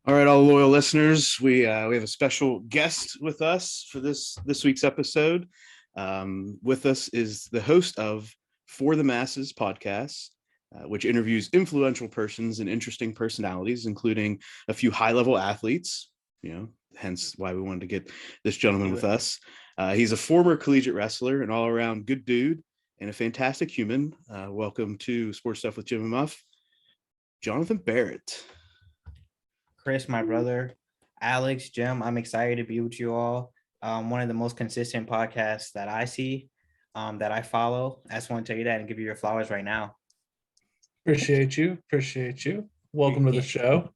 All right, all loyal listeners, we have a special guest with us for this week's episode. With us is the host of For the Masses podcast, which interviews influential persons and interesting personalities, including a few high-level athletes. Hence why we wanted to get this gentleman with us. He's a former collegiate wrestler, an all-around good dude, and a fantastic human. Welcome to Sports Stuff with Jim and Muff, Jonathan Barrett. Chris, my brother, Alex, Jim, I'm excited to be with you all. One of the most consistent podcasts that I see, that I follow. I just want to tell you that and give you your flowers right now. Appreciate you. Appreciate you. Welcome to the show.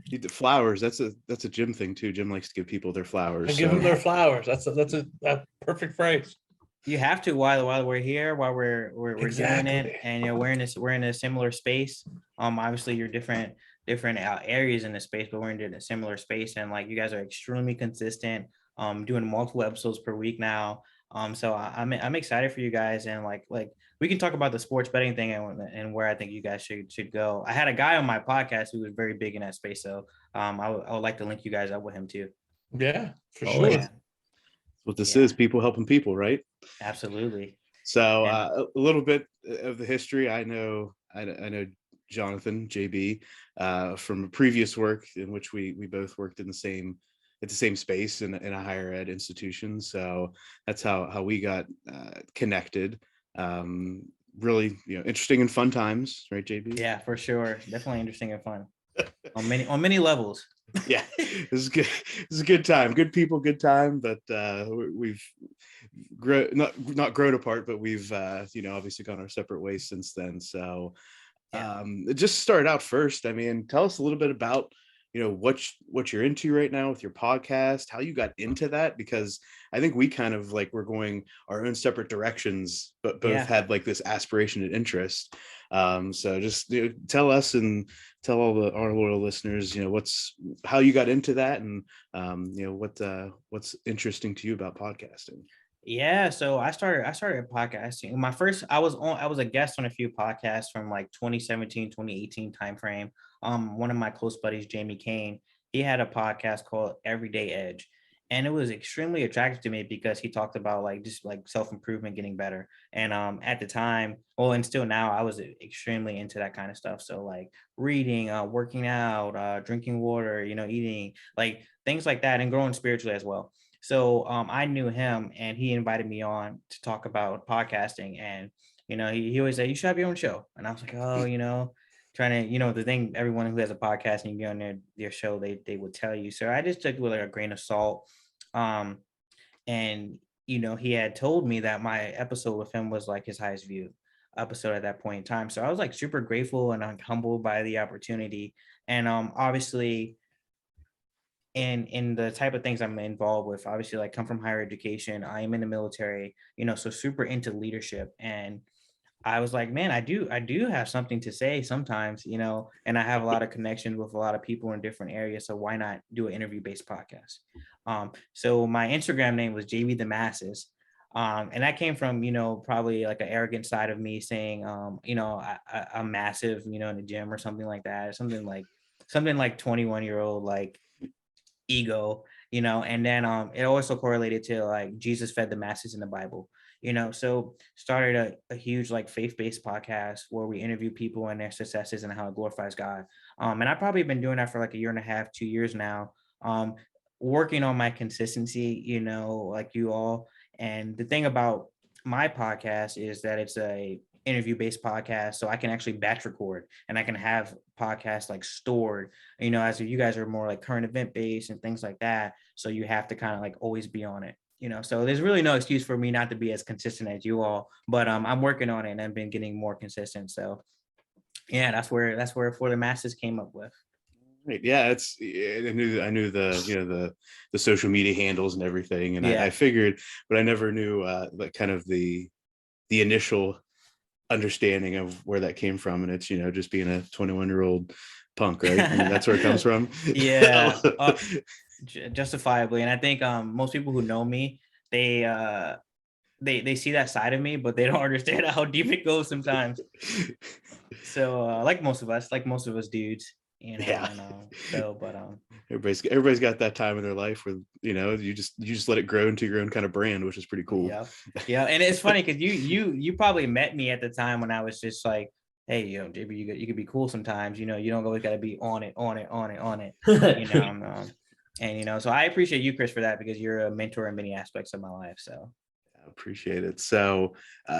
The flowers. That's a Jim thing too. Jim likes to give people their flowers. I give them their flowers. That's a perfect phrase. You have to while we're here, while we're Exactly. doing it, and we're in a similar space. Obviously you're different areas in the space, but we're in a similar space, and like you guys are extremely consistent, doing multiple episodes per week now. So I'm excited for you guys, and like we can talk about the sports betting thing and where I think you guys should go. I had a guy on my podcast who was very big in that space, so I would like to link you guys up with him too. Yeah, for sure. Yeah. What this is, people helping people, right? Absolutely. So a little bit of the history. I know Jonathan JB from previous work in which we both worked in the same space in a higher ed institution. So that's how we got connected. Really, interesting and fun times, right, JB? Yeah, for sure. Definitely interesting and fun on many levels. Yeah, this is good. This is a good time. Good people, good time. But we've not grown apart, but we've obviously gone our separate ways since then. So just start out first. I mean, tell us a little bit about what you're into right now with your podcast, how you got into that, because I think we kind of like we're going our own separate directions, but both had like this aspiration and interest. So just tell us and tell all our loyal listeners, how you got into that, and what's interesting to you about podcasting. Yeah, so I started podcasting. I was a guest on a few podcasts from like 2017, 2018 timeframe. One of my close buddies, Jamie Kane, he had a podcast called Everyday Edge. And it was extremely attractive to me because he talked about like just like self-improvement, getting better. And at the time, and still now, I was extremely into that kind of stuff. So like reading, working out, drinking water, eating, like things like that, and growing spiritually as well. So I knew him, and he invited me on to talk about podcasting. And, he always said, you should have your own show. And I was like, oh, trying to, the thing, everyone who has a podcast and you get on their show, they would tell you. So I just took it with like a grain of salt. And, he had told me that my episode with him was like his highest view episode at that point in time. So I was like super grateful and humbled by the opportunity. And obviously, in the type of things I'm involved with, obviously, like come from higher education, I am in the military, so super into leadership. And I was like, man, I do have something to say sometimes, and I have a lot of connections with a lot of people in different areas. So why not do an interview-based podcast? So my Instagram name was JB the Masses. And that came from, probably like an arrogant side of me saying, I'm massive, in the gym or something like that, something like 21-year-old, like ego, and then it also correlated to like Jesus fed the masses in the Bible, so started a huge like faith-based podcast where we interview people and their successes and how it glorifies God. And I've probably been doing that for like a year and a half, 2 years now, working on my consistency, like you all. And the thing about my podcast is that it's a interview-based podcast, so I can actually batch record and I can have podcasts like stored, as you guys are more like current event based and things like that, so you have to kind of like always be on it, so there's really no excuse for me not to be as consistent as you all, but I'm working on it and I've been getting more consistent. So yeah, that's where For the Masses came up with. Right. Yeah, I knew the social media handles and everything, and I figured, but I never knew like kind of the initial understanding of where that came from. And it's just being a 21-year-old punk, right? I mean, that's where it comes from. Yeah. Justifiably. And I think most people who know me, they see that side of me, but they don't understand how deep it goes sometimes. So like most of us dudes, Yeah. and so, but everybody's got that time in their life where you just let it grow into your own kind of brand, which is pretty cool. Yeah, and it's funny because you probably met me at the time when I was just like, hey, JB, you could be cool sometimes, you don't always got to be on it, and so I appreciate you, Chris, for that, because you're a mentor in many aspects of my life. So I appreciate it. So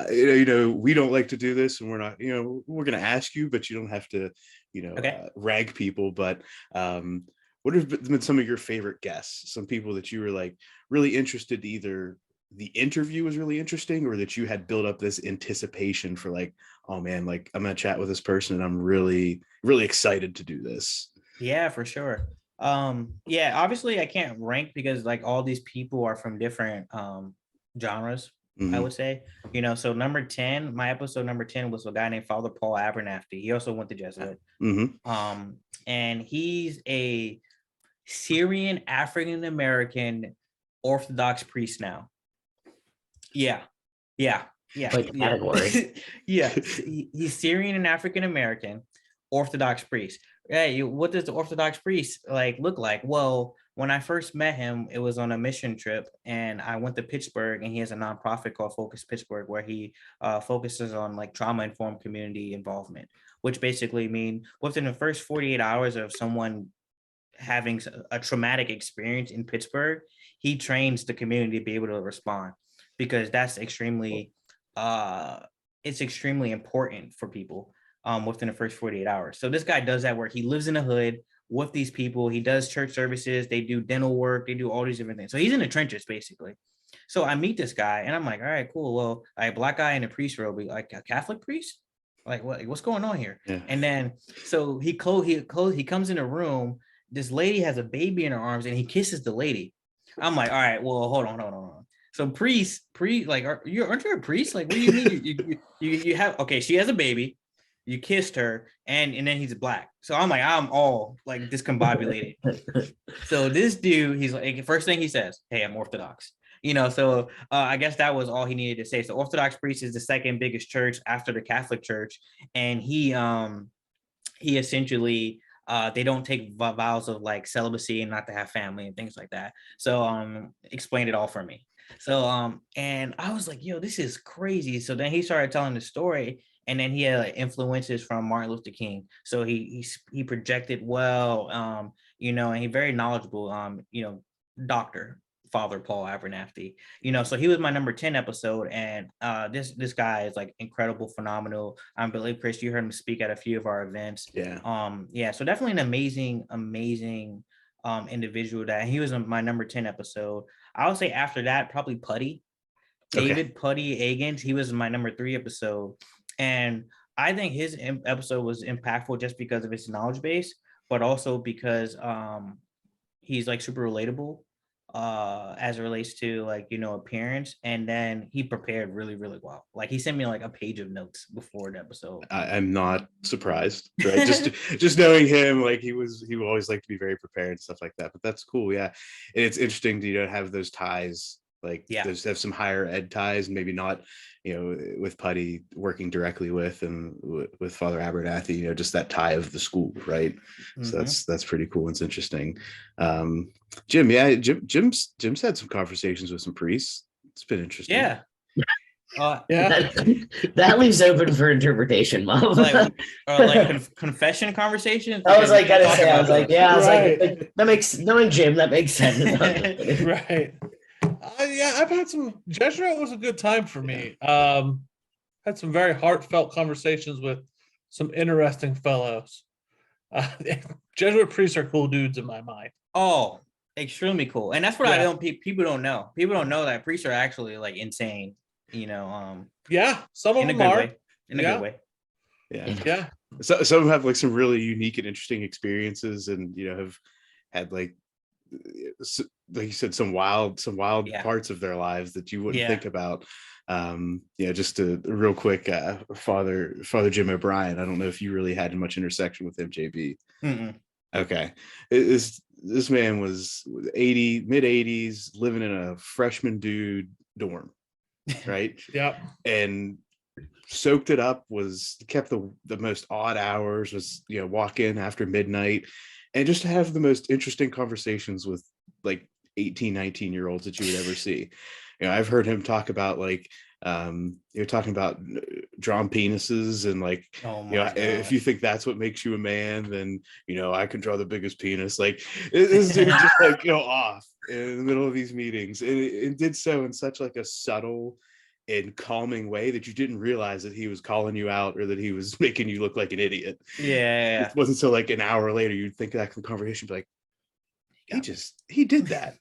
we don't like to do this, and we're not, we're going to ask you, but you don't have to Okay. rag people. But what have been some of your favorite guests, some people that you were like really interested to, either the interview was really interesting or that you had built up this anticipation for, like, oh man, like I'm gonna chat with this person and I'm really really excited to do this? Yeah, for sure. Yeah, obviously I can't rank because like all these people are from different genres, I Mhm. would say. So number 10, my episode number 10 was a guy named Father Paul Abernathy. He also went to Jesuit. Mhm. And he's a Syrian African American Orthodox priest now. Yeah. Like category. Yeah. He's Syrian and African American Orthodox priest. Hey, what does the Orthodox priest like look like? Well, when I first met him, it was on a mission trip, and I went to Pittsburgh, and he has a nonprofit called Focus Pittsburgh, where he focuses on like trauma-informed community involvement, which basically mean within the first 48 hours of someone having a traumatic experience in Pittsburgh, he trains the community to be able to respond, because that's it's extremely important for people within the first 48 hours. So this guy does that work. He lives in the hood with these people. He does church services. They do dental work. They do all these different things. So he's in the trenches basically. So I meet this guy and I'm like, all right, cool. Well, a black guy in a priest robe, like a Catholic priest? Like what's going on here? Yeah. And then so he comes in a room. This lady has a baby in her arms and he kisses the lady. I'm like, all right, well, hold on. So priest, like, aren't you a priest? Like, what do you mean? You have, okay, she has a baby, you kissed her, and then he's black. So I'm like, I'm all like discombobulated. So this dude, he's like, first thing he says, hey, I'm Orthodox. So I guess that was all he needed to say. So Orthodox priest is the second biggest church after the Catholic Church, and he essentially they don't take vows of like celibacy and not to have family and things like that. So explained it all for me. So and I was like, yo, this is crazy. So then he started telling the story, and then he had like influences from Martin Luther King. So he projected well, and he very knowledgeable, doctor Father Paul Abernathy. So he was my number 10 episode, and this guy is like incredible, phenomenal. I believe, Chris, you heard him speak at a few of our events. Yeah. So definitely an amazing individual. That he was in my number 10 episode. I would say after that, probably David Putty Agans. He was in my number 3 episode, and I think his episode was impactful just because of his knowledge base, but also because he's like super relatable as it relates to like appearance, and then he prepared really really well. Like he sent me like a page of notes before the episode. I'm not surprised, right? just knowing him, like he would always like to be very prepared and stuff like that. But that's cool, yeah. And it's interesting to have those ties, like have some higher ed ties, maybe not with Putty working directly with and with Father Abernathy, just that tie of the school, right? Mm-hmm. So that's pretty cool. It's interesting. Jim's had some conversations with some priests. It's been interesting. Yeah. That leaves open for interpretation, Mom. like confession conversations. I was like, that makes, knowing Jim, that makes sense. Right. Yeah, I've had some. Jesuit was a good time for me. Had some very heartfelt conversations with some interesting fellows. Jesuit priests are cool dudes in my mind. Oh, extremely cool, and that's what people don't know. People don't know that priests are actually like insane. Yeah, some of them are in a good way. Yeah. So some have like some really unique and interesting experiences, and have had like you said, some wild parts of their lives that you wouldn't think about. Just a real quick, Father Jim O'Brien. I don't know if you really had much intersection with him, JB. Mm-mm. Okay, this man was mid 80s, living in a freshman dude dorm, right? Yeah. And soaked it up, was kept the most odd hours, was, walk in after midnight and just have the most interesting conversations with like 18, 19-year-olds that you would ever see. I've heard him talk about like, you're talking about drawn penises and like, Oh my if God. you think that's what makes you a man, then, I can draw the biggest penis. Like this dude just like go off in the middle of these meetings, and it did so in such like a subtle and calming way that you didn't realize that he was calling you out or that he was making you look like an idiot. Yeah. It wasn't until like an hour later you'd think that conversation, be like, he did that.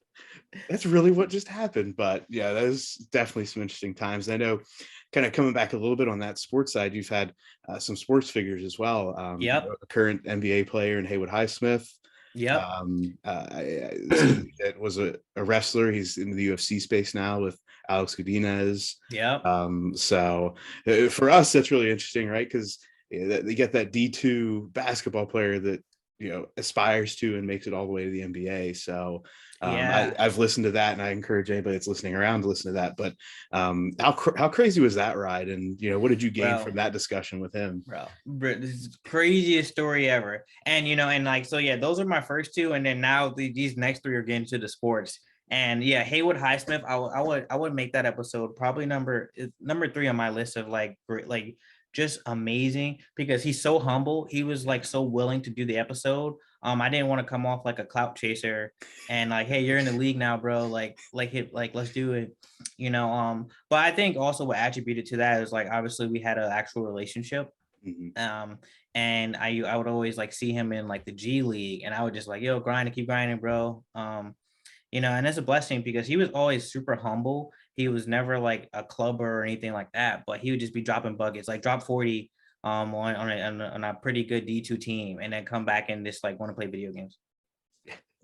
That's really what just happened. But yeah, that is definitely some interesting times. I know, kind of coming back a little bit on that sports side, you've had some sports figures as well. Yep. A current NBA player in Haywood Highsmith. Yep. Somebody that was a wrestler. He's in the UFC space now with Alex Godinez. Yep. So for us, that's really interesting, right? Because they get that D2 basketball player that aspires to and makes it all the way to the NBA. So Yeah. I've listened to that, and I encourage anybody that's listening around to listen to that. But how crazy was that ride? And what did you gain from that discussion with him? Bro, this is the craziest story ever. And and like, so yeah, those are my first two, and then now these next three are getting to the sports. And yeah, Haywood Highsmith, I would make that episode probably number 3 on my list of like great, like just amazing, because he's so humble. He was like so willing to do the episode. I didn't want to come off like a clout chaser and like, hey, you're in the league now, bro. Like let's do it. But I think also what attributed to that is like, obviously we had an actual relationship. Mm-hmm. And I would always like see him in like the G League, and I would just like, yo, grind and keep grinding, bro. And it's a blessing because he was always super humble. He was never like a clubber or anything like that, but he would just be dropping buckets, like drop 40 on a pretty good D2 team, and then come back and just like want to play video games.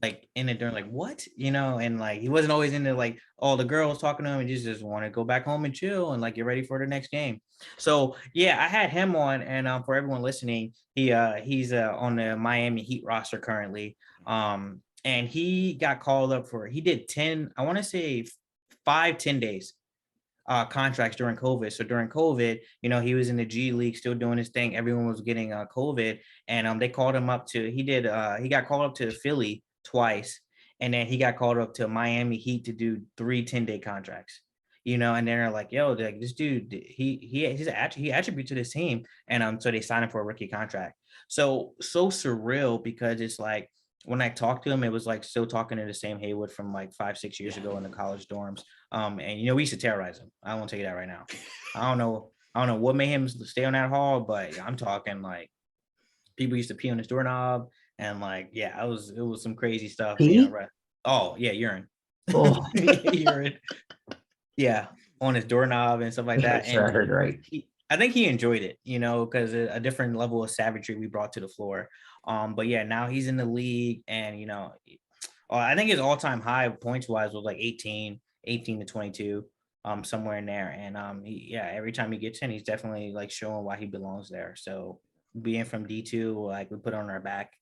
Like in it, they're like, what? And like he wasn't always into like all the girls talking to him, and just want to go back home and chill and like get ready for the next game. So yeah, I had him on, and for everyone listening, he's on the Miami Heat roster currently. And he got called up he did 10, I want to say 5-10 days contracts during COVID. So during COVID, he was in the G League still doing his thing. Everyone was getting COVID, and they called him up to he got called up to Philly twice, and then he got called up to Miami Heat to do 3 10-day contracts. And then they're like, yo, like this dude, he attributes to this team, and so they signed him for a rookie contract. So surreal, because it's like when I talked to him, it was like still talking to the same Haywood from like 5-6 years ago in the college dorms. And we used to terrorize him. I won't tell you that right now. I don't know what made him stay on that hall, but I'm talking like people used to pee on his doorknob, and like, yeah, it was some crazy stuff. Right. Oh yeah, urine. Oh. Urine. Yeah, on his doorknob and stuff like that. Sure, I heard right. I think he enjoyed it, because a different level of savagery we brought to the floor. But yeah, now he's in the league, and I think his all-time high points wise was like 18 to 22, somewhere in there. And every time he gets in, he's definitely like showing why he belongs there. So being from D2, like we put on our back.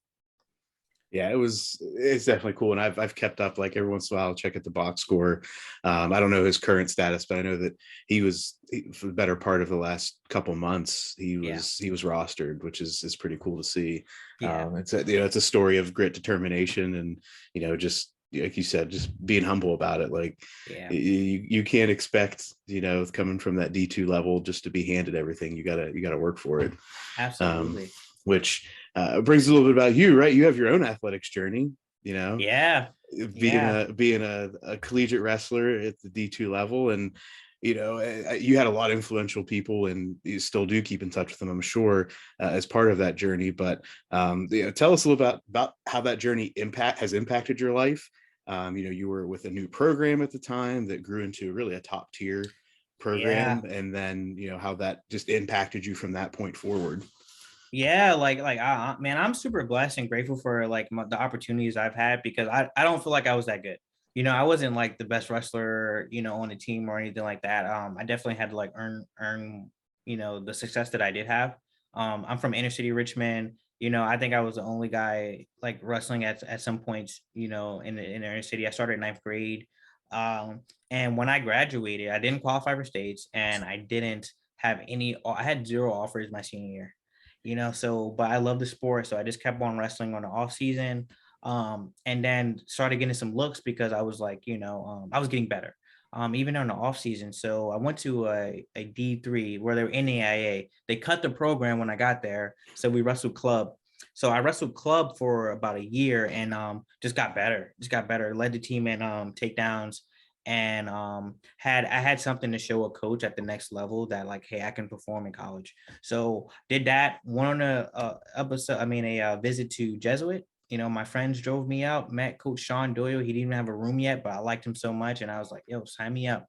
Yeah, it's definitely cool. And I've kept up, like every once in a while, I'll check at the box score. I don't know his current status, but I know that for the better part of the last couple months, he was rostered, which is pretty cool to see. Yeah. It's a story of grit, determination, and just like you said, just being humble about it. Like, yeah, you can't expect, coming from that D2 level just to be handed everything. You gotta work for it. Absolutely. Which brings a little bit about you, right? You have your own athletics journey, Yeah. being a collegiate wrestler at the D2 level. And, you had a lot of influential people, and you still do keep in touch with them, I'm sure, as part of that journey. But, tell us a little about how that journey has impacted your life. You were with a new program at the time that grew into really a top tier program. Yeah. And then, how that just impacted you from that point forward. Yeah, man, I'm super blessed and grateful for like the opportunities I've had, because I don't feel like I was that good. I wasn't like the best wrestler, on the team or anything like that. I definitely had to like earn, the success that I did have. I'm from inner city Richmond. I think I was the only guy like wrestling at some points, in the inner city. I started in 9th grade. And when I graduated, I didn't qualify for states, and I didn't have I had 0 offers my senior year, so, but I love the sport. So I just kept on wrestling on the off season. And then started getting some looks because I was like, I was getting better. Even on the off season. So I went to a D3 where they were NAIA. They cut the program when I got there. So we wrestled club. So I wrestled club for about a year and just got better. Led the team in takedowns and I had something to show a coach at the next level that like, hey, I can perform in college. So did that. Went on a visit to Jesuit. My friends drove me out, met Coach Sean Doyle. He didn't even have a room yet, but I liked him so much. And I was like, yo, sign me up,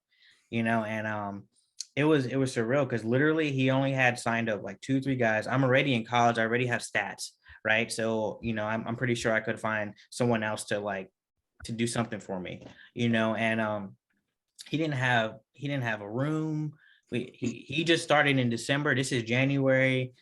and it was surreal because literally he only had signed up like 2-3 guys. I'm already in college. I already have stats, right? So, I'm pretty sure I could find someone else to do something for me, and he didn't have a room. He just started in December. This is January.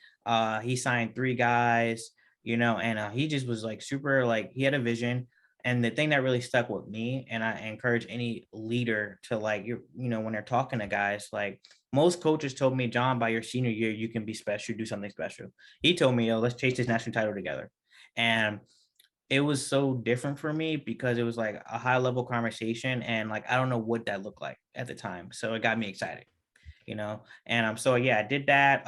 He signed 3 guys. And he just was like super, like he had a vision. And the thing that really stuck with me, and I encourage any leader to when they're talking to guys, like most coaches told me, John, by your senior year, you can be special, do something special. He told me, let's chase this national title together. And it was so different for me because it was like a high level conversation. And like, I don't know what that looked like at the time. So it got me excited. And so yeah, I did that,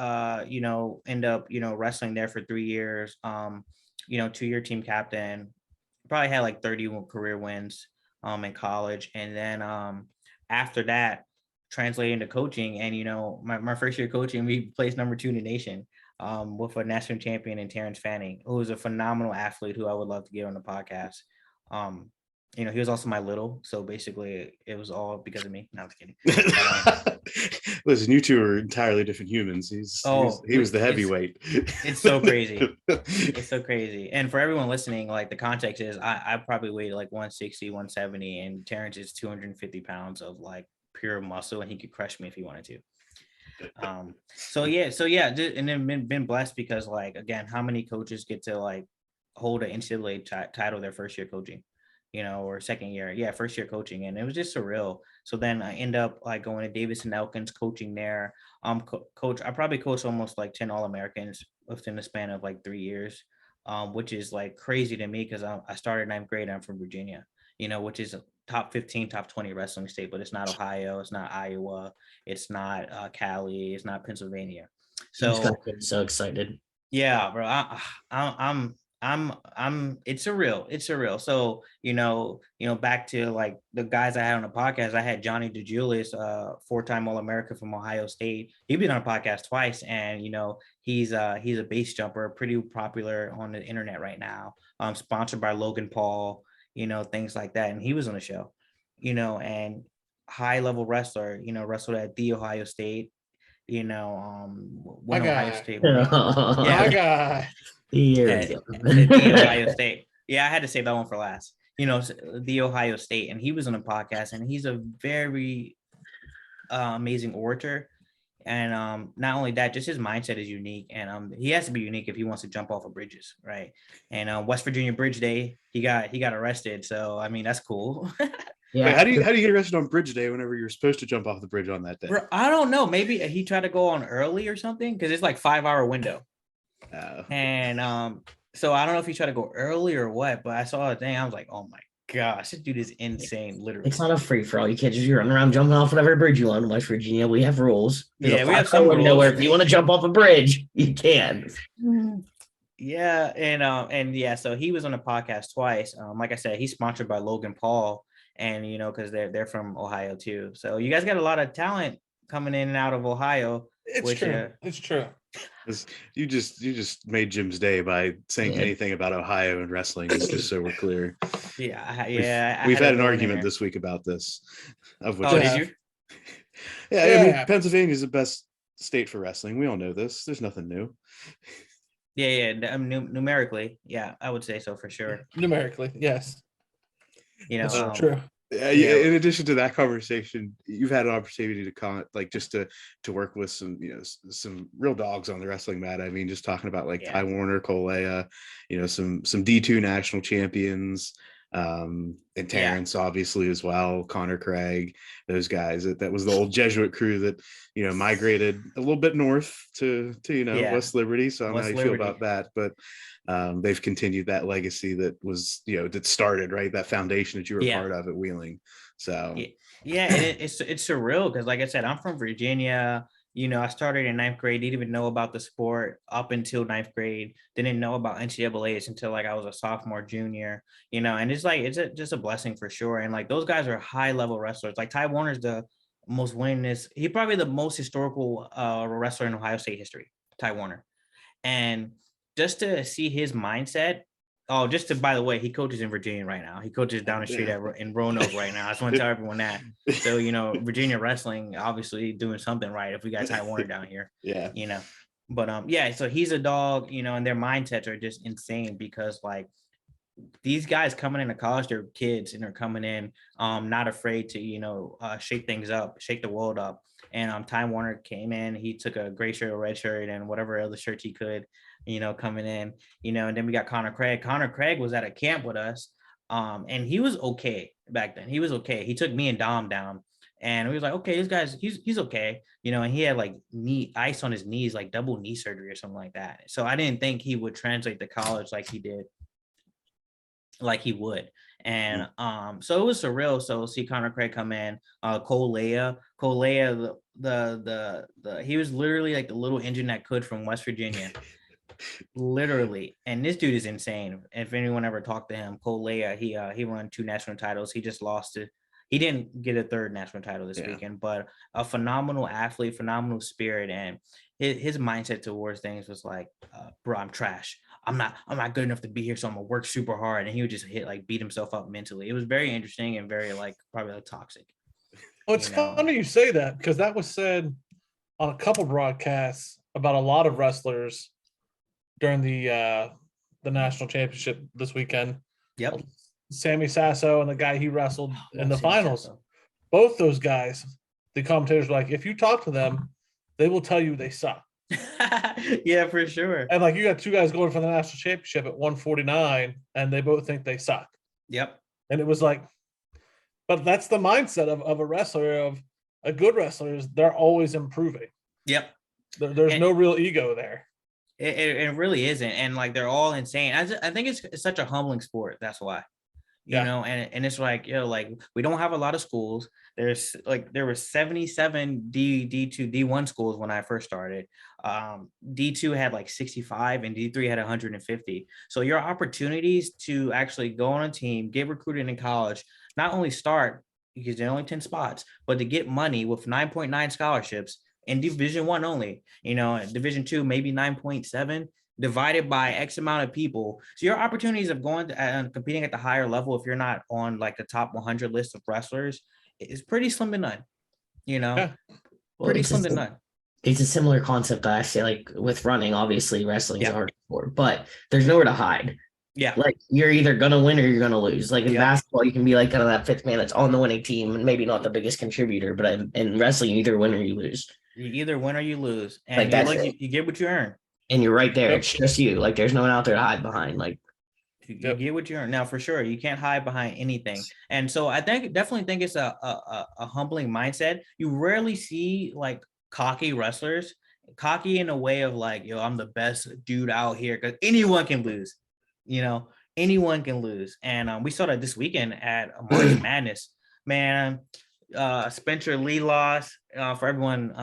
end up, wrestling there for 3 years, 2-year team captain, probably had like 31 career wins, in college. And then, after that translated into coaching and, my first year coaching, we placed number 2 in the nation, with a national champion in Terrence Fanning, who was a phenomenal athlete who I would love to get on the podcast. He was also my little, so basically it was all because of me. No, I was kidding. Listen, you two are entirely different humans. He was the heavyweight. It's so crazy. It's so crazy. And for everyone listening, like the context is I probably weighed like 160, 170, and Terrence is 250 pounds of like pure muscle, and he could crush me if he wanted to. So yeah, and then been blessed because like, again, how many coaches get to like hold an NCAA title their first year coaching? Or second year. Yeah, first year coaching. And it was just surreal. So then I end up like going to Davidson Elkins, coaching there. Coach, I probably coached almost like 10 All-Americans within the span of like 3 years, which is like crazy to me because I started 9th grade. I'm from Virginia, which is a top 15, top 20 wrestling state, but it's not Ohio, it's not Iowa, it's not Cali, it's not Pennsylvania. So so excited. Yeah, bro. It's surreal. So, back to like the guys I had on the podcast, I had Johnny DeJulius, 4-time All-America from Ohio State. He's been on a podcast twice, and he's a base jumper, pretty popular on the internet right now. Sponsored by Logan Paul, things like that. And he was on the show, and high level wrestler, wrestled at the Ohio State, when Ohio State. My guy. The Ohio State. Yeah, I had to save that one for last. The Ohio State, and he was on a podcast, and he's a very amazing orator. And not only that, just his mindset is unique, and he has to be unique if he wants to jump off of bridges, right? And West Virginia Bridge Day, he got arrested, so I mean that's cool. Yeah. Wait, how do you get arrested on Bridge Day whenever you're supposed to jump off the bridge on that day? I don't know. Maybe he tried to go on early or something because it's like 5-hour window. And so I don't know if he tried to go early or what, but I saw the thing. I was like, oh my gosh, this dude is insane, literally. It's not a free for all. You can't just run around jumping off whatever bridge you want in West Virginia. We have rules. Yeah, we have some rules. Where if you want to jump off a bridge, you can. Yeah, and yeah, so he was on the podcast twice. Like I said, he's sponsored by Logan Paul, and because they're from Ohio too. So you guys got a lot of talent coming in and out of Ohio. It's true. You just made Jim's day by saying anything about Ohio and wrestling, just so we're clear. Yeah. We've had an argument this week about this. Of which did you? Yeah, I mean, Pennsylvania is the best state for wrestling. We all know this. There's nothing new. Yeah. Numerically, yeah, I would say so for sure. Numerically, yes. That's true. Yeah. In addition to that conversation, you've had an opportunity to work with some some real dogs on the wrestling mat. I mean, just talking about Ty Warner, Colea, some D2 national champions, And Terrence obviously as well, Connor Craig, those guys. That was the old Jesuit crew that, migrated a little bit north to West Liberty. So I don't know how you feel about that, but they've continued that legacy that was, that started, right, that foundation that you were part of at Wheeling. So and it's surreal because, like I said, I'm from Virginia. I started in 9th grade, didn't even know about the sport up until 9th grade. Didn't know about NCAAs until like I was a sophomore, junior, and it's like, just a blessing for sure. And like, those guys are high level wrestlers. Like Ty Warner's the most winningest. He probably the most historical wrestler in Ohio State history, Ty Warner. And just to see his mindset. Oh, by the way, he coaches in Virginia right now. He coaches down the street in Roanoke right now. I just want to tell everyone that. So, Virginia wrestling obviously doing something right if we got Ty Warner down here. Yeah. But so he's a dog, and their mindsets are just insane because like these guys coming into college, they're kids and they're coming in not afraid to, shake things up, shake the world up. And Ty Warner came in, he took a gray shirt, a red shirt, and whatever other shirts he could, coming in, and then we got Connor Craig. Connor Craig was at a camp with us. And he was okay back then. He was okay. He took me and Dom down and we was like, okay, this guy's, he's okay. And he had like ice on his knees, like double knee surgery or something like that. So I didn't think he would translate to college like he did. Like he would. And so it was surreal. So see Connor Craig come in, Cole Leia, the he was literally like the little engine that could from West Virginia. Literally. And this dude is insane. If anyone ever talked to him, Cole Leia, he won 2 national titles. He just lost it. He didn't get a 3rd national title this weekend, but a phenomenal athlete, phenomenal spirit. And his mindset towards things was like, bro, I'm trash. I'm not good enough to be here, so I'm gonna work super hard. And he would just beat himself up mentally. It was very interesting and very probably toxic. Well, it's funny you say that because that was said on a couple broadcasts about a lot of wrestlers during the national championship this weekend. Yep. Sammy Sasso and the guy he wrestled in the finals. Sasso. Both those guys, the commentators were like, if you talk to them, they will tell you they suck. Yeah, for sure. And like you got 2 guys going for the national championship at 149 and they both think they suck. Yep. And it was like, but that's the mindset of a wrestler, of a good wrestler, is they're always improving. Yep. There's no real ego there. It really isn't. And like, they're all insane. I think it's such a humbling sport. That's why. You know, and it's like, like we don't have a lot of schools. There were 77 D2 D1 schools when I first started. D2 had like 65 and D3 had 150. So your opportunities to actually go on a team, get recruited in college, not only start because there are only 10 spots, but to get money with 9.9 scholarships in Division I only, Division II, maybe 9.7. divided by X amount of people. So your opportunities of going to competing at the higher level, if you're not on like the top 100 list of wrestlers, is pretty slim to none, Well, pretty slim to none. It's a similar concept I say, like with running, obviously wrestling is a hard sport, but there's nowhere to hide. Yeah. Like you're either going to win or you're going to lose. Like in basketball, you can be like kind of that 5th man that's on the winning team and maybe not the biggest contributor, but in wrestling, you either win or you lose. You either win or you lose. And like you get what you earn. And you're right there. Yep. It's just you. Like there's no one out there to hide behind. Like you get what you earn. Now for sure, you can't hide behind anything. And so I definitely think it's a humbling mindset. You rarely see like cocky wrestlers, cocky in a way of like, I'm the best dude out here, because anyone can lose. Anyone can lose. And we saw that this weekend at March Madness. Man, Spencer Lee lost. For everyone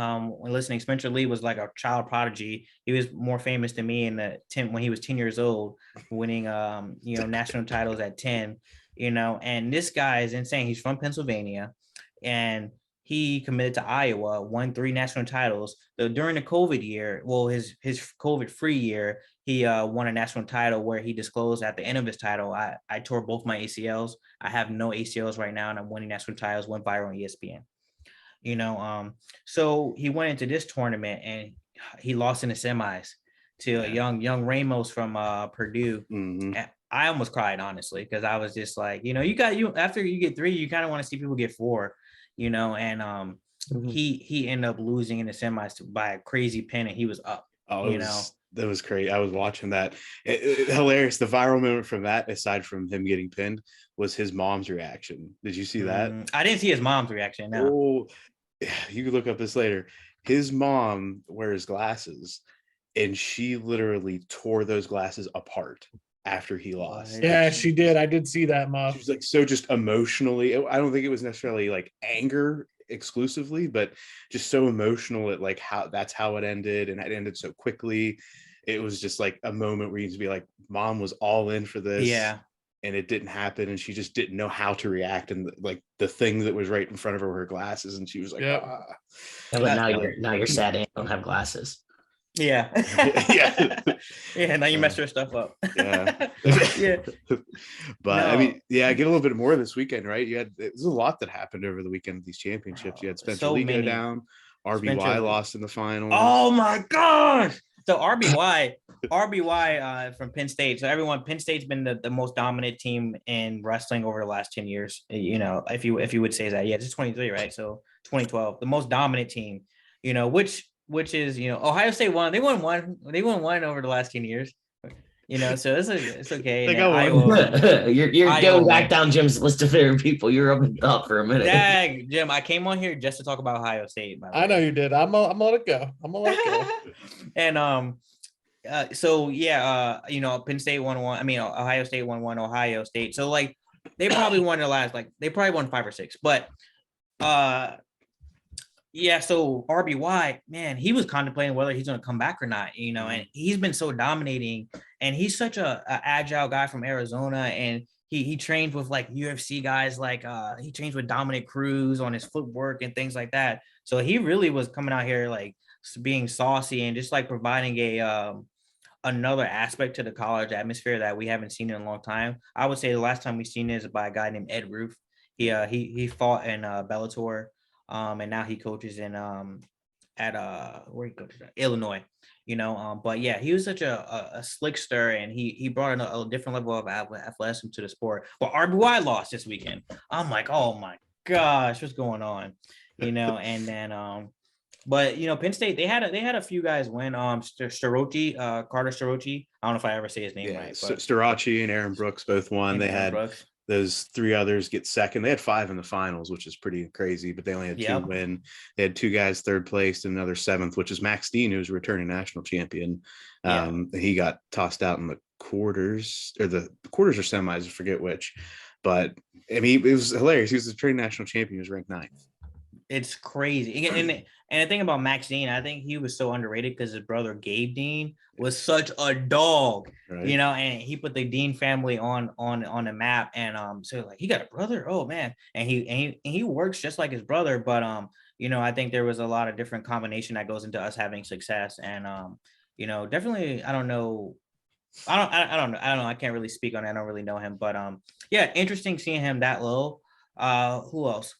listening, Spencer Lee was like a child prodigy. He was more famous than me when he was 10 years old, winning national titles at 10. And this guy is insane. He's from Pennsylvania, and he committed to Iowa, won 3 national titles. So during the COVID year, his COVID-free year, he won a national title where he disclosed at the end of his title, I tore both my ACLs. I have no ACLs right now, and I'm winning national titles, went viral on ESPN. So he went into this tournament and he lost in the semis to a young Ramos from Purdue. Mm-hmm. And I almost cried, honestly, because I was just like, after you get 3, you kind of want to see people get 4, he ended up losing in the semis by a crazy pin, and he was up. that was great. I was watching that. Hilarious. The viral moment from that, aside from him getting pinned, was his mom's reaction. Did you see that? I didn't see his mom's reaction. No. Oh, you can look up this later. His mom wears glasses, and she literally tore those glasses apart after he lost. Yeah, she did. I did see that, She was like so just emotionally. I don't think it was necessarily like anger exclusively, but just so emotional at like how it ended, and it ended so quickly. It was just like a moment where you need to be like, mom was all in for this. Yeah. And it didn't happen, and she just didn't know how to react. And like the thing that was right in front of her were her glasses, and she was like, Yep. ah. Yeah, but now you're sad and don't have glasses. Yeah. Yeah. Yeah. Now you messed your stuff up. Yeah. Yeah. But I mean, yeah, get a little bit more this weekend, right? There's a lot that happened over the weekend of these championships. You had Spencer So Lee go many. down, RBY Spencer Lee. lost in the finals. Oh my gosh. So RBY from Penn State. So Penn State's been the most dominant team in wrestling over the last 10 years. You know, if you would say that. Yeah, it's 23, right? So 2012, the most dominant team, you know, which is, you know, Ohio State won. They won one over the last 10 years. You know, so it's okay. They got one. You're going back down Jim's list of favorite people. You're up and up for a minute. Dang, Jim, I came on here just to talk about Ohio State. I know you did. I'm gonna let it go. And so yeah, you know, Penn State won one. I mean, Ohio State won one. Ohio State. So like, they probably won their last. Like, they probably won 5 or 6. But yeah. So RBY, man, he was contemplating whether he's going to come back or not. You know, and he's been so dominating, and he's such a agile guy from Arizona, and he trains with like UFC guys, like he trains with Dominic Cruz on his footwork and things like that. So he really was coming out here like being saucy and just like providing a another aspect to the college atmosphere that we haven't seen in a long time. I would say the last time we've seen it is by a guy named Ed Roof. He fought in Bellator, and now he coaches in at where he coaches at? Illinois. You know, but yeah, he was such a slickster, and he brought in a different level of athleticism to the sport. But RBY lost this weekend. I'm like, oh my gosh, what's going on? You know, and then but you know, Penn State, they had a few guys win. Starochi, Carter Starochi. I don't know if I ever say his name right. But Starochi and Aaron Brooks both won. They had Brooks. Those 3 others get second. They had 5 in the finals, which is pretty crazy, but they only had 2 win. They had 2 guys third place and another 7th, which is Max Dean, who's a returning national champion. He got tossed out in the quarters or semis, I forget which. But I mean, it was hilarious. He was the returning national champion. He was ranked 9th. It's crazy. And the thing about Max Dean, I think he was so underrated because his brother Gabe Dean was such a dog, right? You know, and he put the Dean family on the map. And so like, he got a brother, oh man, and he works just like his brother. But you know, I think there was a lot of different combination that goes into us having success. And you know, definitely, I don't know. I can't really speak on it. I don't really know him, but yeah, interesting seeing him that low. Who else?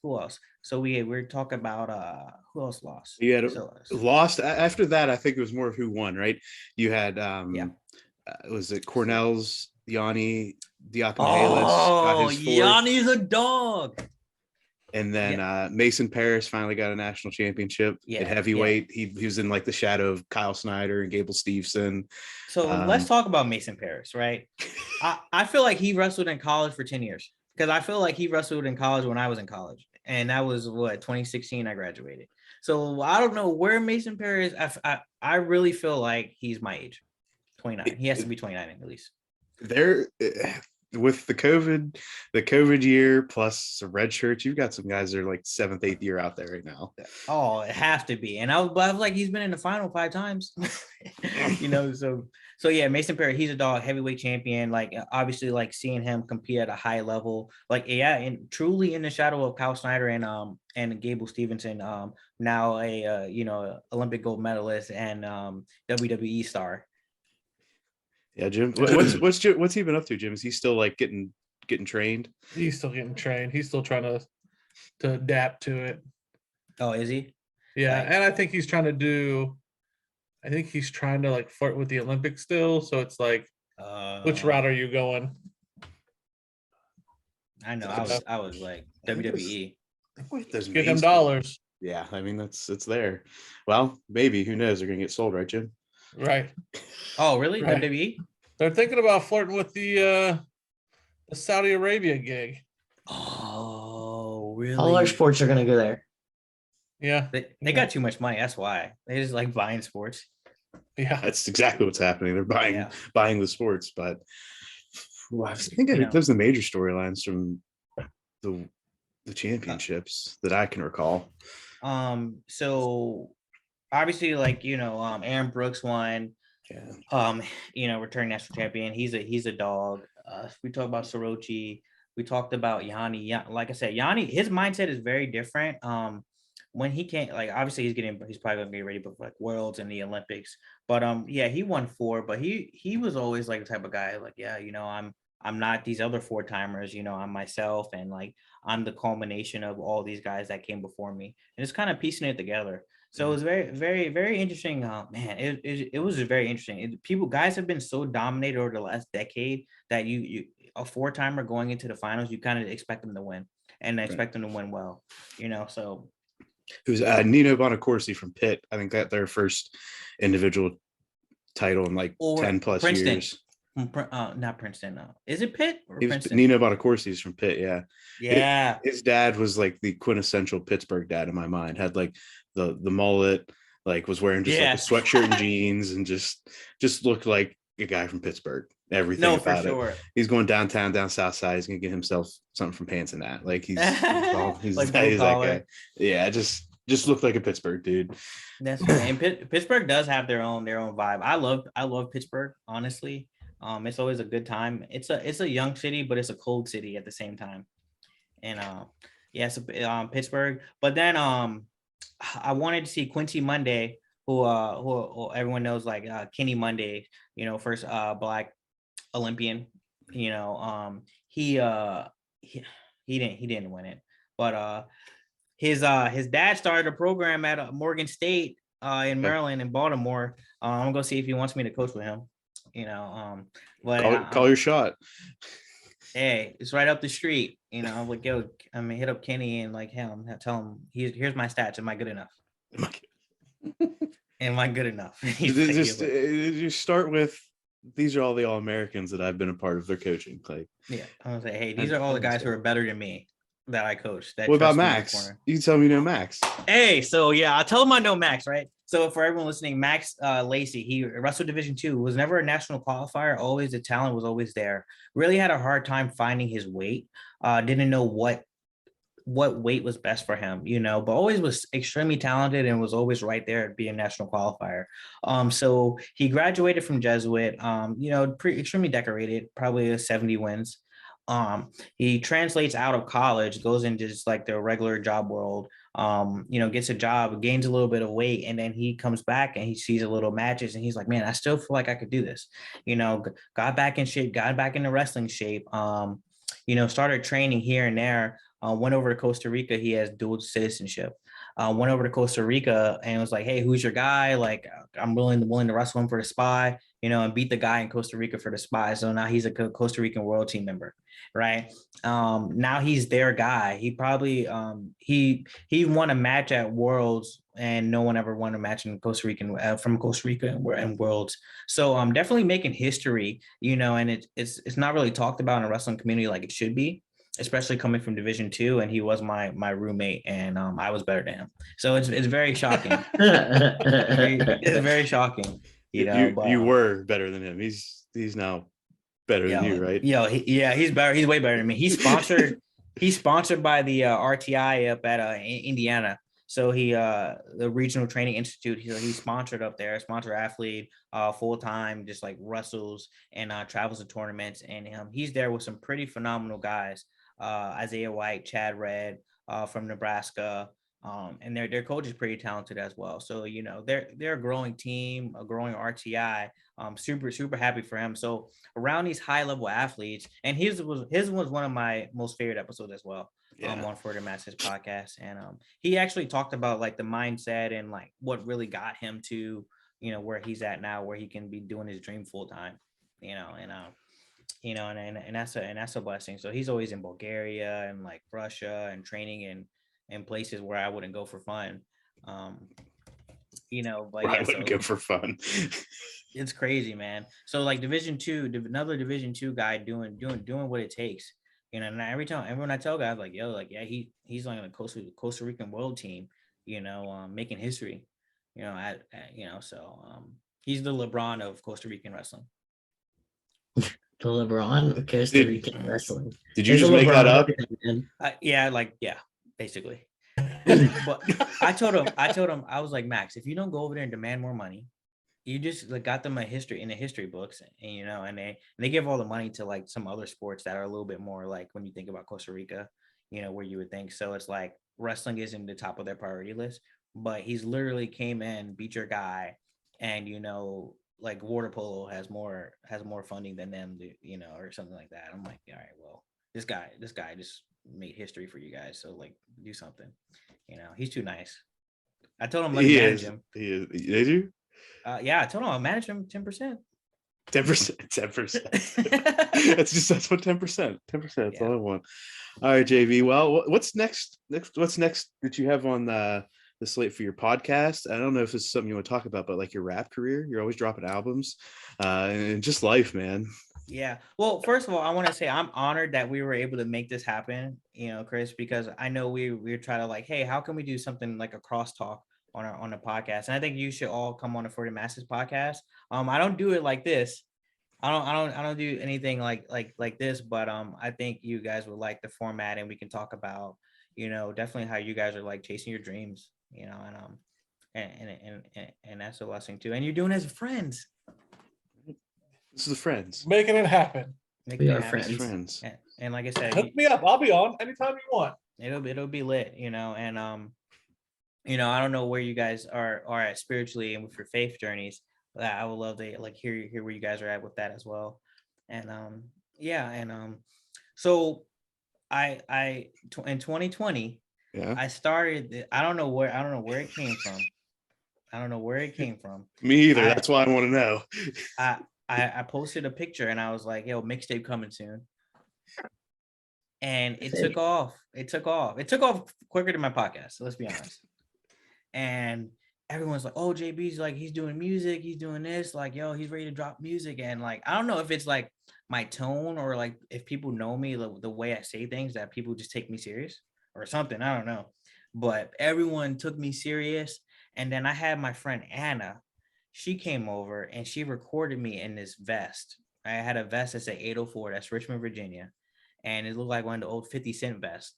So we're talking about who else lost? You had lost after that. I think it was more of who won, right? You had was it Cornell's Yanni Diakonalis? Oh, Yanni's a dog. And then Mason Paris finally got a national championship at heavyweight. He was in like the shadow of Kyle Snyder and Gable Steveson. So let's talk about Mason Paris, right? I feel like he wrestled in college for 10 years. Because I feel like he wrestled in college when I was in college. And that was 2016 I graduated. So I don't know where Mason Paris, I really feel like he's my age, 29. He has to be 29 at least. There, with the COVID year plus some red shirts, you've got some guys that are like 7th, 8th year out there right now. Oh, it has to be. And I was like, he's been in the final 5 times. You know, so yeah, Mason Paris, he's a dog, heavyweight champion. Like, obviously, like seeing him compete at a high level, like, yeah, and truly in the shadow of Kyle Snyder and Gable Stevenson, now a you know, Olympic gold medalist and WWE star. Yeah, Jim. What's he been up to, Jim? Is he still like getting trained? He's still getting trained. He's still trying to adapt to it. Oh, is he? Yeah, and I think he's trying to like flirt with the Olympics still. So it's like, which route are you going? I know. I was like WWE. Give them dollars. Yeah, I mean it's there. Well, maybe, who knows? They're gonna get sold, right, Jim? Right. Oh, really? Right. WWE? They're thinking about flirting with the Saudi Arabia gig. Oh, All our really? sports are gonna go there. Yeah. They Yeah. got too much money. That's why they just like buying sports. Yeah. That's exactly what's happening. They're buying the sports, but I was thinking You know. there's the major storylines from the championships that I can recall. So obviously, like Aaron Brooks won. Yeah. Returning national champion. He's a dog. We talked about Sorochi. We talked about Yanni. Like I said, Yanni, his mindset is very different. When he can't, like, obviously he's probably gonna get ready for like Worlds and the Olympics. But yeah, he won 4, but he was always like the type of guy, like, yeah, I'm not these other 4-timers, I'm myself, and like I'm the culmination of all these guys that came before me, and it's kind of piecing it together. So it was very, very, very interesting. Man, it was very interesting. Guys have been so dominated over the last decade that you a 4-timer going into the finals, you kind of expect them to win and expect them to win well, So it was Nino Bonacorsi from Pitt. I think that their first individual title in like 10 plus Princeton. years. Not Princeton. Is it Pitt or Princeton? Nino Bonacorsi is from Pitt. Yeah. Yeah. His dad was like the quintessential Pittsburgh dad in my mind. Had like the mullet, like was wearing just like a sweatshirt and jeans, and just looked like a guy from Pittsburgh. Everything about it. He's going down south side. He's gonna get himself something from Pants and that. Like he's like that guy. Yeah, just looked like a Pittsburgh dude. That's right. And Pittsburgh does have their own vibe. I love Pittsburgh, honestly. It's always a good time. It's a young city, but it's a cold city at the same time. And so Pittsburgh. But then I wanted to see Quincy Monday, who everyone knows, like Kenny Monday, first Black Olympian. He didn't win it, but his dad started a program at Morgan State in Maryland and Baltimore. I'm gonna go see if he wants me to coach with him. But call your shot. Hey, it's right up the street. I'm like, yo, I'm gonna hit up Kenny and like tell him here's my stats. Am I good enough? Am I good enough? You start with, these are all the All-Americans that I've been a part of their coaching. Like, yeah, I'm gonna say, hey, these are all the guys who are better than me that I coached. What about Max? You can tell me you know Max. Hey, so yeah, I'll tell him I know Max, right? So for everyone listening, Max Lacey, he wrestled Division II, was never a national qualifier. Always the talent was always there. Really had a hard time finding his weight. Didn't know what weight was best for him, but always was extremely talented and was always right there to be a national qualifier. So he graduated from Jesuit, extremely decorated, probably 70 wins. He translates out of college, goes into just like the regular job world, gets a job, gains a little bit of weight, and then he comes back and he sees a little matches and he's like, man, I still feel like I could do this. Got back in shape, got back into wrestling shape, started training here and there, went over to Costa Rica. He has dual citizenship. Went over to Costa Rica and was like, hey, who's your guy? Like, I'm willing to wrestle him for the SPY, and beat the guy in Costa Rica for the SPY. So now he's a Costa Rican World Team member, right? Now he's their guy. He probably he won a match at Worlds, and no one ever won a match in Costa Rican from Costa Rica and Worlds. So I'm definitely making history, and it's not really talked about in the wrestling community like it should be, especially coming from Division II, and he was my roommate, and I was better than him. So it's very shocking. It's very shocking. You were better than him. He's now better than you, right? He's better. He's way better than me. He's sponsored. He's sponsored by the RTI up at Indiana. So the Regional Training Institute. He's sponsored up there. Sponsored athlete, full time, just like wrestles and travels to tournaments. And he's there with some pretty phenomenal guys. Isaiah White, Chad Red from Nebraska. And their coach is pretty talented as well. So, they're a growing team, a growing RTI. Super, super happy for him. So around these high level athletes, and his was one of my most favorite episodes as well. On For the Masses podcast. And he actually talked about like the mindset and like what really got him to, where he's at now, where he can be doing his dream full time, and that's a blessing. So he's always in Bulgaria and like Russia and training in places where I wouldn't go for fun. But I yeah, wouldn't so go for fun. it's crazy, man. So like another Division 2 guy doing what it takes. And everyone I tell guys like, yo, like, yeah, he's on a Costa Rican world team, making history, he's the LeBron of Costa Rican wrestling. The LeBron of Costa Rican wrestling. Did you just make that up? Yeah, basically. But I told him, I was like, Max, if you don't go over there and demand more money, you just like got them in the history books, and they give all the money to like some other sports that are a little bit more like when you think about Costa Rica, where you would think. So it's like wrestling isn't the top of their priority list, but he's literally came in, beat your guy, and like water polo has more funding than them, or something like that. I'm like, all right, well, this guy just made history for you guys, so like do something. He's too nice. I told him let me manage him. He is. Did you? Yeah, I told him I'll manage him 10%. 10%. That's what 10%. 10%. That's all I want. All right, JV. Well, what's next? What's next that you have on the slate for your podcast? I don't know if this is something you want to talk about, but like your rap career, you're always dropping albums, and just life, man. Yeah. Well, first of all, I want to say I'm honored that we were able to make this happen, Chris, because I know we try to like, hey, how can we do something like a crosstalk on a podcast? And I think you should all come on the For the Masses podcast. I don't do it like this. I don't do anything like this, but I think you guys would like the format, and we can talk about, definitely how you guys are like chasing your dreams, and that's a blessing too. And you're doing it as friends. This is the friends. Making it happen. We are friends. And like I said, hook me up. I'll be on anytime you want. It'll be lit, and I don't know where you guys are at spiritually and with your faith journeys. I would love to like hear where you guys are at with that as well. And so I in 2020, I started. I don't know where it came from. Me either. That's why I want to know. I posted a picture and I was like, yo, mixtape coming soon. And it took off. It took off quicker than my podcast. So let's be honest. And everyone's like, oh, JB's like, he's doing music. He's doing this. Like, yo, he's ready to drop music. And like, I don't know if it's like my tone or like if people know me, the way I say things, that people just take me serious or something. I don't know. But everyone took me serious. And then I had my friend Anna. She came over and she recorded me in this vest. I had a vest that said 804. That's Richmond, Virginia. And it looked like one of the old 50 Cent vests.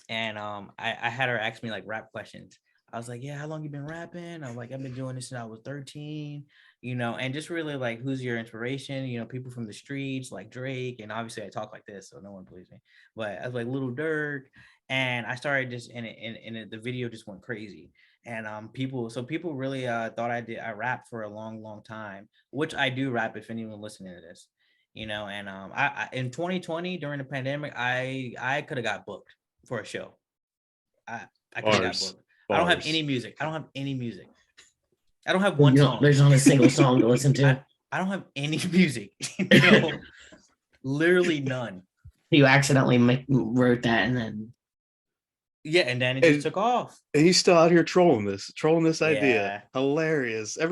And I had her ask me like rap questions. I was like, yeah, how long you been rapping? I'm like, I've been doing this since I was 13, and just really like, who's your inspiration? People from the streets like Drake. And obviously I talk like this, so no one believes me. But I was like Little Dirk. And I started just the video just went crazy. And people really thought I rapped for a long time, which I do rap if anyone listening to this, and I in 2020 during the pandemic, I could have got booked for a show. I could have got booked. I don't have any music. I don't have one song. There's not a single song to listen to. I don't have any music. Literally none. You accidentally wrote that and then. Yeah, and then it just took off. And he's still out here trolling this idea. Yeah. Hilarious. I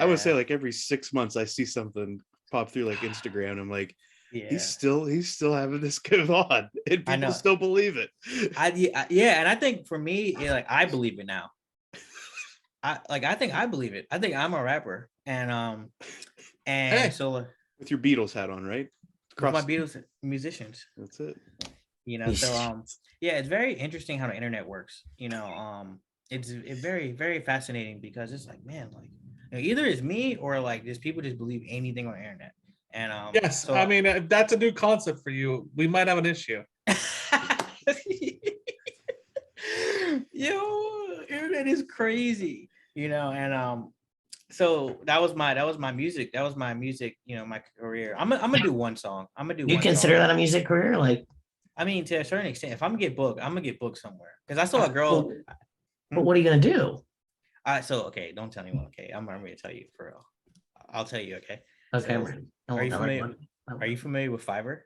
would say like every 6 months I see something pop through like Instagram. And I'm like, he's still having this go on, and people still believe it. And I think for me, like I believe it now. I think I believe it. I think I'm a rapper, and so with your Beatles hat on, right? With my Beatles musicians. That's it. So it's very interesting how the internet works. It's very, very fascinating because it's like, man, like either it's me or like just people just believe anything on the internet. And yes, so, I mean that's a new concept for you. We might have an issue. Yo, internet is crazy, and so that was my music. That was my music, my career. I'm gonna do one song. You consider that a music career? Like, I mean, to a certain extent, if I'm gonna get booked, I'm gonna get booked somewhere. Because I saw a girl. But what are you gonna do? So okay, don't tell anyone. Okay, I'm gonna tell you for real. I'll tell you. Okay. Okay. So, are you familiar with Fiverr?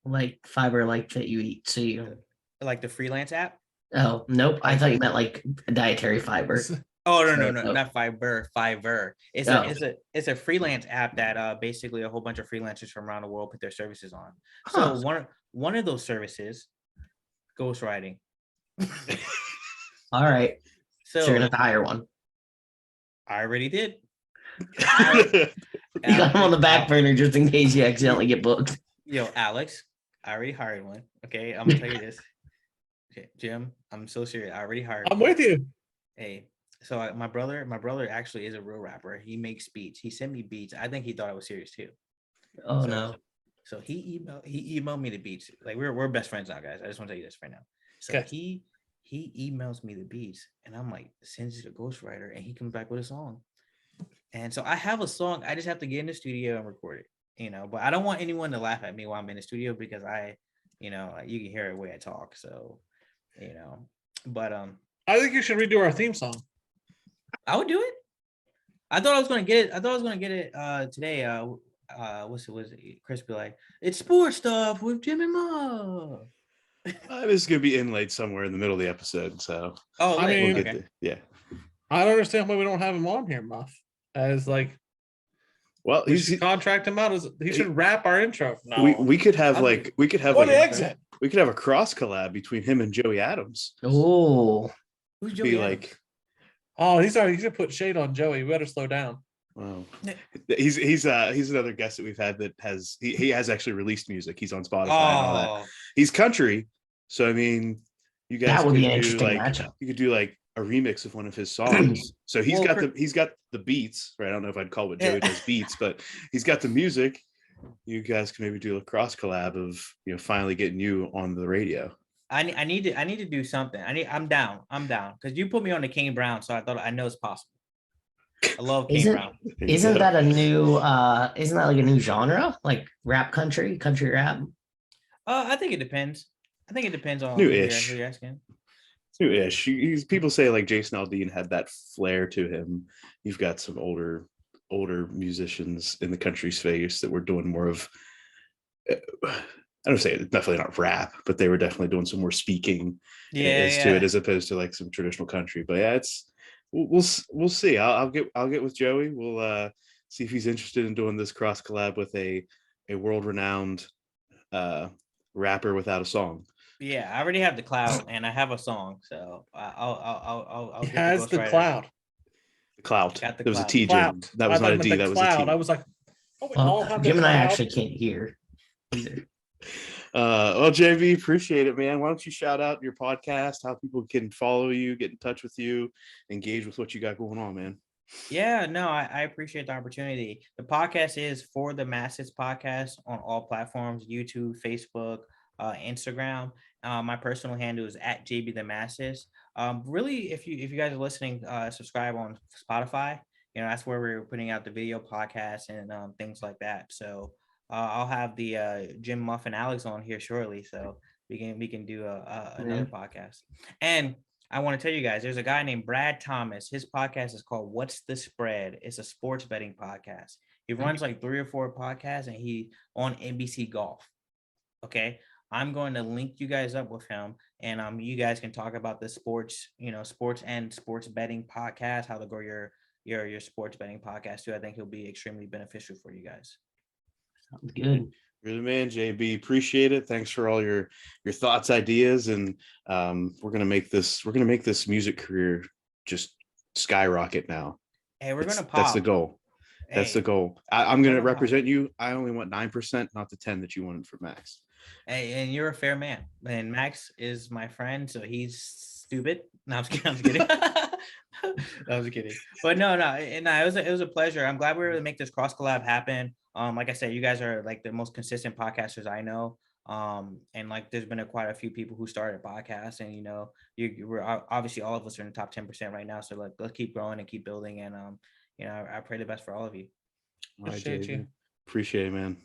Like Fiverr, like that you eat. So you like the freelance app? Oh nope. I thought you meant like dietary fiber. Oh no, So- not Fiverr. It's Oh. it's a freelance app that basically a whole bunch of freelancers from around the world put their services on. Huh. So one of those services, ghostwriting. All right. So you're gonna So have to hire one. I already did. You got him on the back Al- burner just in case you accidentally get booked. Yo, Alex, I already hired one. Okay, I'm gonna tell you this. Okay, Jim, I'm so serious. I already hired I'm one. with you. Hey, so my brother actually is a real rapper. He makes beats. He sent me beats. I think he thought I was serious too. Oh So- no. So he emailed me the beats. Like we're best friends now, guys. I just want to tell you this right now. So Okay. he emails me the beats, and I'm like, sends it to ghostwriter, and he comes back with a song. And so I have a song. I just have to get in the studio and record it. But I don't want anyone to laugh at me while I'm in the studio because you can hear the way I talk. So, but I think you should redo our theme song. I would do it. I thought I was gonna get it. I thought I was gonna get it today. Was it Chris be like, it's sports stuff with Jim and Ma. This is gonna be inlaid somewhere in the middle of the episode, so Oh, I wait, mean- we'll get okay. there. Yeah. I don't understand why we don't have him on here, Muff. As like Well, we he's should contract him out as he should rap our intro. No, we could have I'll like we could have what like exit? we could have a cross collab between him and Joey Adams. Oh, Who's Be Joey Adams? like, Oh, he's already. He's gonna put shade on Joey. We better slow down. wow. Yeah. He's another guest that we've had that has he has actually released music. He's on Spotify and all that. Oh, He's country, so I mean, you guys that would be an could do interesting like matchup. you could do like a remix of one of his songs. So he's Well, got the beats, right? I don't know if I'd call what Yeah. Joey does beats, but he's got the music. You guys can maybe do a cross collab of finally getting you on the radio. I need to do something. I'm down because you put me on the Kane Brown, so I know it's possible. I love Kane Isn't- Brown. There you Isn't go. that a new isn't that like a new genre? Like rap country rap? I think it depends. I think it depends on New-ish. who you're asking. New-ish. People say like Jason Aldean had that flair to him. You've got some older musicians in the country space that were doing more of I don't say it's definitely not rap, but they were definitely doing some more speaking to it as opposed to like some traditional country. But yeah, we'll see. I'll get with Joey. We'll see if he's interested in doing this cross collab with a world-renowned rapper without a song. Yeah, I already have the cloud and I have a song, so I'll He get has the ghostwriter. cloud. The clout. Got the There was a clout. T, Jim. Cloud. That was I thought not a you meant D. the That was cloud. a T. I was like, oh, we all Well, have the Jim and I cloud. actually can't hear either. Well, JV, appreciate it, man. Why don't you shout out your podcast, how people can follow you, get in touch with you, engage with what you got going on, man. Yeah, no, I appreciate the opportunity. The podcast is For the Masses podcast on all platforms: YouTube, Facebook, Instagram. My personal handle is at JB the Masses. Really, if you guys are listening, subscribe on Spotify. That's where we're putting out the video podcast and things like that. So I'll have the Jim Muff and Alex on here shortly, so we can do another podcast. And I want to tell you guys, there's a guy named Brad Thomas. His podcast is called What's the Spread? It's a sports betting podcast. He runs like 3 or 4 podcasts, and he on NBC Golf. Okay, I'm going to link you guys up with him, and you guys can talk about the sports, sports and sports betting podcast, how to grow your sports betting podcast too. I think he'll be extremely beneficial for you guys. Sounds good. You're the man, JB. Appreciate it. Thanks for all your thoughts, ideas, and we're gonna make this music career just skyrocket now. Hey, we're gonna pop. That's the goal. That's Hey, the goal. I'm we're gonna gonna pop. represent you. I only want 9%, not the 10 that you wanted for Max. Hey, and you're a fair man. And Max is my friend, so he's stupid. No, I'm just kidding. I'm just kidding. I was kidding. But no, it was a pleasure. I'm glad we were able to make this cross collab happen. Like I said, you guys are like the most consistent podcasters I know. And like there's been quite a few people who started podcasts, and we're obviously all of us are in the top 10% right now. So like let's keep growing and keep building, and I pray the best for all of you. All right, Appreciate JB. you. Appreciate it, man.